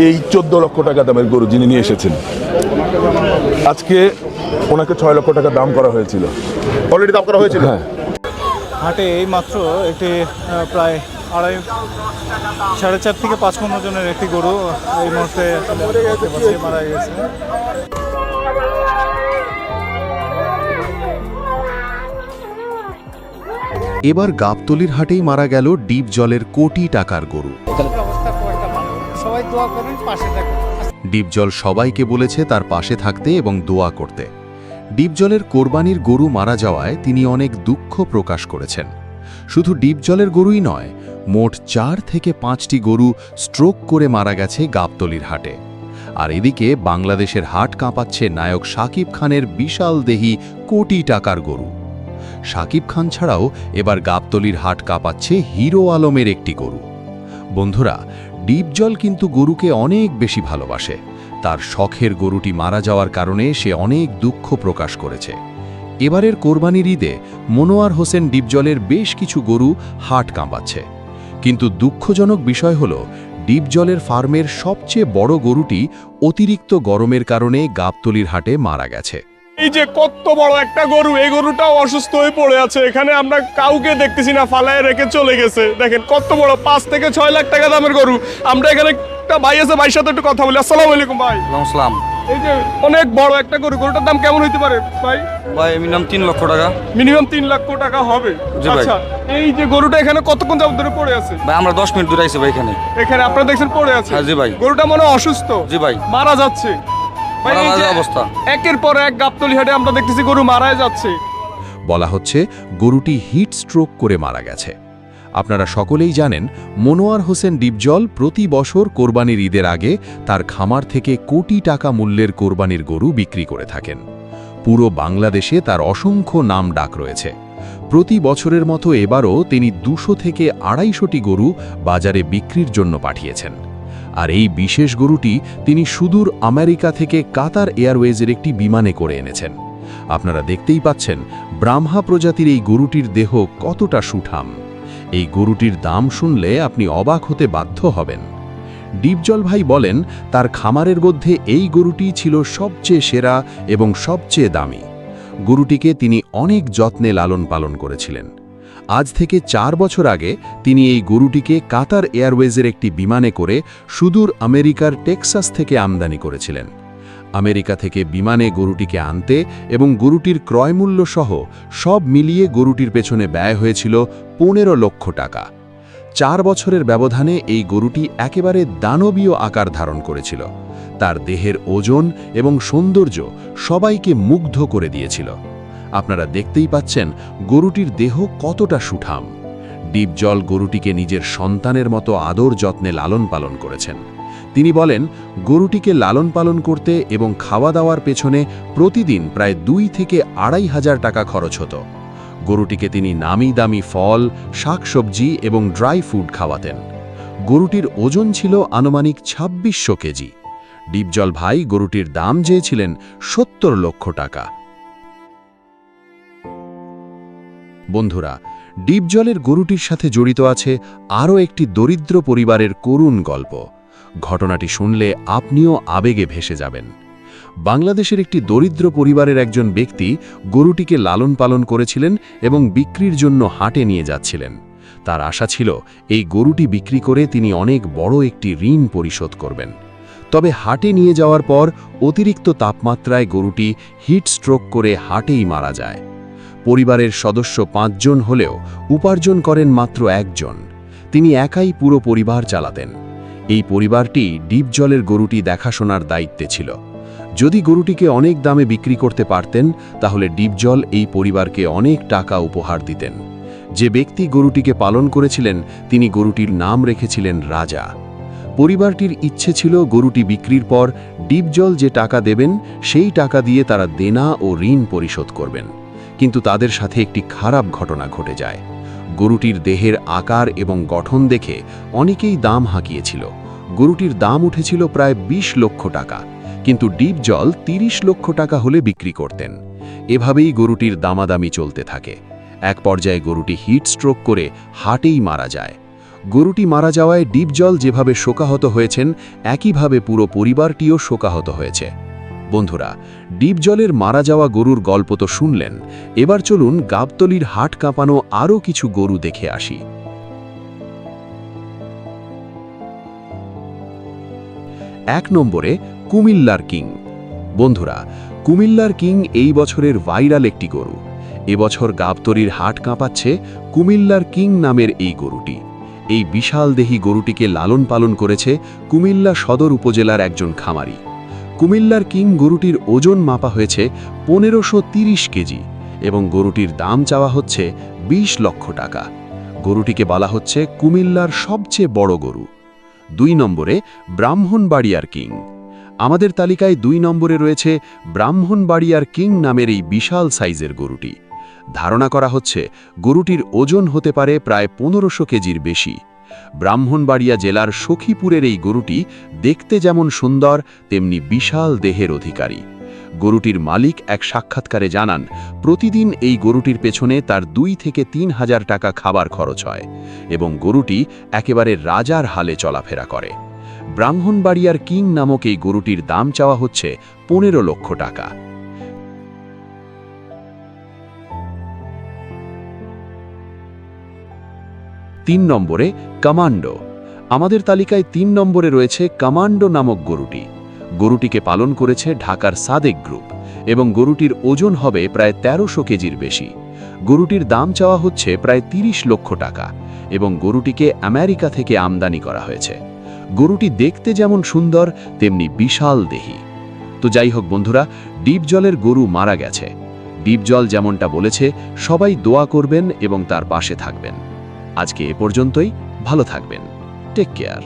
এই 14 লক্ষ টাকা দামের গরু যিনি নিয়ে এসেছেন, আজকে ওনাকে 6 লক্ষ টাকা দাম করা হয়েছিল, অলরেডি দাম করা হয়েছিল। হ্যাঁ, হাটে এই মাত্র একটি প্রায় 4.5 থেকে 5 মণ ওজনের একটি গরু এই মুহূর্তে মারা গেছে। এবার গাবতলীর হাটেই মারা গেল ডিপ জলের কোটি টাকার গরু। ডিপজল সবাইকে বলেছে তার পাশে থাকতে এবং দোয়া করতে। ডিপজলের কোরবানির গরু মারা যাওয়ায় তিনি অনেক দুঃখ প্রকাশ করেছেন। শুধু ডিপজলের গরুই নয়, মোট 4 থেকে 5টি গরু স্ট্রোক করে মারা গেছে গাবতলীর হাটে। আর এদিকে বাংলাদেশের হাট কাঁপাচ্ছে নায়ক শাকিব খানের বিশাল দেহী কোটি টাকার গরু। শাকিব খান ছাড়াও এবার গাবতলীর হাট কাঁপাচ্ছে হিরো আলমের একটি গরু। বন্ধুরা, ডিপজল কিন্তু গরুকে অনেক বেশি ভালোবাসে। তার শখের গরুটি মারা যাওয়ার কারণে সে অনেক দুঃখ প্রকাশ করেছে। এবারের কোরবানির ঈদে মনোয়ার হোসেন ডিপজলের বেশ কিছু গরু হাট কাঁপাচ্ছে। কিন্তু দুঃখজনক বিষয় হল, ডিপজলের ফার্মের সবচেয়ে বড় গরুটি অতিরিক্ত গরমের কারণে গাবতলীর হাটে মারা গেছে। এই যে কত বড় একটা গরু, এই গরুটাও অসুস্থ হয়ে পড়ে আছে। এখানে আমরা কাউকে দেখতেছি না, ফালায় রেখে চলে গেছে। দেখেন কত বড়, 5 থেকে 6 লাখ টাকা দামের গরু। আমরা এখানে একটা ভাই আছে, ভাইয়ের সাথে একটু কথা বলি। আসসালামু আলাইকুম ভাই। আসসালাম। এই যে অনেক বড় একটা গরু, গরুটার দাম কেমন হইতে পারে ভাই? ভাই মিনিমাম 3 লক্ষ টাকা। মিনিমাম 3 লক্ষ টাকা হবে। জি ভাই। আচ্ছা, এই যে গরুটা এখানে কতক্ষণ যাবত ধরে পড়ে আছে? ভাই আমরা 10 মিনিট দূরে আইছি ভাই এখানে। এখানে আপনারা দেখছেন পড়ে আছে? হ্যাঁ জি ভাই। গরুটা মনে হয় অসুস্থ। জি ভাই। মারা যাচ্ছে। ভাই এই যে অবস্থা, একের পর এক গাবতলী হাটে আমরা দেখতেছি গরু মারা যাচ্ছে। বলা হচ্ছে গরুটি হিট স্ট্রোক করে মারা গেছে। আপনারা সকলেই জানেন, মনোয়ার হোসেন ডিপজল প্রতি বছর কোরবানির ঈদের আগে তার খামার থেকে কোটি টাকা মূল্যের কোরবানির গরু বিক্রি করে থাকেন। পুরো বাংলাদেশে তার অসংখ্য নাম ডাক রয়েছে। প্রতি বছরের মতো এবারও তিনি 200 থেকে 250টি গরু বাজারে বিক্রির জন্য পাঠিয়েছেন। আর এই বিশেষ গরুটি তিনি সুদূর আমেরিকা থেকে কাতার এয়ারওয়েজের একটি বিমানে করে এনেছেন। আপনারা দেখতেই পাচ্ছেন ব্রাহ্মা প্রজাতির এই গরুটির দেহ কতটা সুঠাম। এই গরুটির দাম শুনলে আপনি অবাক হতে বাধ্য হবেন। ডিপজল ভাই বলেন, তার খামারের মধ্যে এই গরুটি ছিল সবচেয়ে সেরা এবং সবচেয়ে দামি। গরুটিকে তিনি অনেক যত্নে লালন পালন করেছিলেন। আজ থেকে 4 বছর আগে তিনি এই গরুটিকে কাতার এয়ারওয়েজের একটি বিমানে করে সুদূর আমেরিকার টেক্সাস থেকে আমদানি করেছিলেন। আমেরিকা থেকে বিমানে গরুটিকে আনতে এবং গরুটির ক্রয়মূল্য সহ সব মিলিয়ে গরুটির পেছনে ব্যয় হয়েছিল 15 লক্ষ টাকা। 4 বছরের ব্যবধানে এই গরুটি একেবারে দানবীয় আকার ধারণ করেছিল। তার দেহের ওজন এবং সৌন্দর্য সবাইকে মুগ্ধ করে দিয়েছিল। আপনারা দেখতেই পাচ্ছেন গরুটির দেহ কতটা সুঠাম। ডিপজল গরুটিকে নিজের সন্তানের মতো আদর যত্নে লালন পালন করেছেন। তিনি বলেন, গরুটিকে লালন পালন করতে এবং খাওয়া দাওয়ার পেছনে প্রতিদিন প্রায় 2 থেকে 2.5 হাজার টাকা খরচ হতো। গরুটিকে তিনি নামি দামি ফল, শাকসবজি এবং ড্রাই ফুড খাওয়াতেন। গরুটির ওজন ছিল আনুমানিক 2600 কেজি। ডিপজল ভাই গরুটির দাম চেয়েছিলেন 70 লক্ষ টাকা। বন্ধুরা, ডিপজলের গরুটির সাথে জড়িত আছে আরও একটি দরিদ্র পরিবারের করুণ গল্প। ঘটনাটি শুনলে আপনিও আবেগে ভেসে যাবেন। বাংলাদেশের একটি দরিদ্র পরিবারের একজন ব্যক্তি গরুটিকে লালন পালন করেছিলেন এবং বিক্রির জন্য হাটে নিয়ে যাচ্ছিলেন। তার আশা ছিল এই গরুটি বিক্রি করে তিনি অনেক বড় একটি ঋণ পরিশোধ করবেন। তবে হাটে নিয়ে যাওয়ার পর অতিরিক্ত তাপমাত্রায় গরুটি হিট স্ট্রোক করে হাটেই মারা যায়। পরিবারের সদস্য 5 জন হলেও উপার্জন করেন মাত্র 1 জন। তিনি একাই পুরো পরিবার চালাতেন। এই পরিবারটি ডিপজলের গরুটি দেখাশোনার দায়িত্বে ছিল। যদি গরুটিকে অনেক দামে বিক্রি করতে পারতেন, তাহলে ডিপজল এই পরিবারকে অনেক টাকা উপহার দিতেন। যে ব্যক্তি গরুটিকে পালন করেছিলেন, তিনি গরুটির নাম রেখেছিলেন রাজা। পরিবারটির ইচ্ছে ছিল গরুটি বিক্রির পর ডিপজল যে টাকা দেবেন, সেই টাকা দিয়ে তারা দেনা ও ঋণ পরিশোধ করবেন। কিন্তু তাদের সাথে একটি খারাপ ঘটনা ঘটে যায়। গরুটির দেহের আকার এবং গঠন দেখে অনেকেই দাম হাঁকিয়েছিল। গরুটির দাম উঠেছিল প্রায় 20 লক্ষ টাকা, কিন্তু ডিপজল 30 লক্ষ টাকা হলে বিক্রি করতেন। এভাবেই গরুটির দামাদামি চলতে থাকে। এক পর্যায়ে গরুটি হিট স্ট্রোক করে হাটেই মারা যায়। গরুটি মারা যাওয়ায় ডিপজল যেভাবে শোকাহত হয়েছেন একইভাবে পুরো পরিবারটিও শোকাহত হয়েছে। বন্ধুরা, ডিপজলের মারা যাওয়া গরুর গল্প তো শুনলেন, এবার চলুন গাবতলীর হাট কাঁপানো আরও কিছু গরু দেখে আসি। 1 নম্বরে কুমিল্লার কিং। বন্ধুরা, কুমিল্লার কিং এই বছরের ভাইরাল একটি গরু। এবছর গাবতলীর হাট কাঁপাচ্ছে কুমিল্লার কিং নামের এই গরুটি। এই বিশালদেহী গরুটিকে লালন পালন করেছে কুমিল্লা সদর উপজেলার একজন খামারি। কুমিল্লার কিং গরুটির ওজন মাপা হয়েছে 1530 কেজি এবং গরুটির দাম চাওয়া হচ্ছে 20 লক্ষ টাকা। গরুটিকে বলা হচ্ছে কুমিল্লার সবচেয়ে বড় গরু। 2 নম্বরে ব্রাহ্মণবাড়িয়ার কিং। আমাদের তালিকায় 2 নম্বরে রয়েছে ব্রাহ্মণবাড়িয়ার কিং নামের এই বিশাল সাইজের গরুটি। ধারণা করা হচ্ছে গরুটির ওজন হতে পারে প্রায় 1500 কেজির বেশি। ব্রাহ্মণবাড়িয়া জেলার সখীপুরের এই গরুটি দেখতে যেমন সুন্দর তেমনি বিশাল দেহের অধিকারী। গরুটির মালিক এক সাক্ষাৎকারে জানান, প্রতিদিন এই গরুটির পেছনে তার 2 থেকে 3 হাজার টাকা খাবার খরচ হয় এবং গরুটি একেবারে রাজার হালে চলাফেরা করে। ব্রাহ্মণবাড়িয়ার কিং নামক এই গরুটির দাম চাওয়া হচ্ছে 15 লক্ষ টাকা। 3 নম্বরে কমান্ডো। আমাদের তালিকায় 3 নম্বরে রয়েছে কমান্ডো নামক গরুটি। গরুটিকে পালন করেছে ঢাকার সাদেক গ্রুপ এবং গরুটির ওজন হবে প্রায় 1300 কেজির বেশি। গরুটির দাম চাওয়া হচ্ছে প্রায় 30 লক্ষ টাকা এবং গরুটিকে আমেরিকা থেকে আমদানি করা হয়েছে। গরুটি দেখতে যেমন সুন্দর তেমনি বিশাল দেহী। তো যাই হোক বন্ধুরা, ডিপজলের গরু মারা গেছে। ডিপজল যেমনটা বলেছে, সবাই দোয়া করবেন এবং তার পাশে থাকবেন। আজকে এ পর্যন্তই। ভালো থাকবেন। Take care.